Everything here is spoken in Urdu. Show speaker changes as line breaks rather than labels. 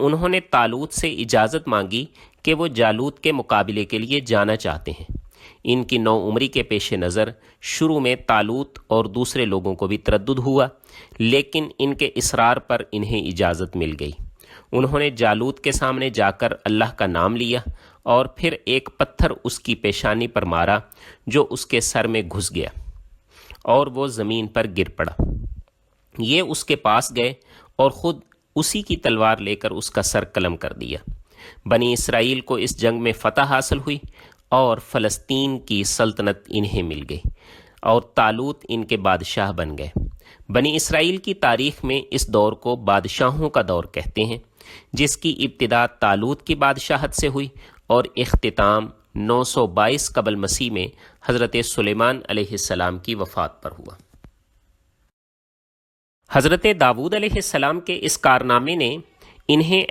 انہوں نے طالوت سے اجازت مانگی کہ وہ جالوت کے مقابلے کے لیے جانا چاہتے ہیں۔ ان کی نو عمری کے پیش نظر شروع میں طالوت اور دوسرے لوگوں کو بھی تردد ہوا، لیکن ان کے اصرار پر انہیں اجازت مل گئی۔ انہوں نے جالوت کے سامنے جا کر اللہ کا نام لیا اور پھر ایک پتھر اس کی پیشانی پر مارا جو اس کے سر میں گھس گیا اور وہ زمین پر گر پڑا۔ یہ اس کے پاس گئے اور خود اسی کی تلوار لے کر اس کا سر قلم کر دیا۔ بنی اسرائیل کو اس جنگ میں فتح حاصل ہوئی اور فلسطین کی سلطنت انہیں مل گئی اور طالوت ان کے بادشاہ بن گئے۔ بنی اسرائیل کی تاریخ میں اس دور کو بادشاہوں کا دور کہتے ہیں، جس کی ابتدا طالوت کی بادشاہت سے ہوئی اور اختتام 922 قبل مسیح میں حضرت سلیمان علیہ السلام کی وفات پر ہوا۔ حضرت داؤد علیہ السلام کے اس کارنامے نے انہیں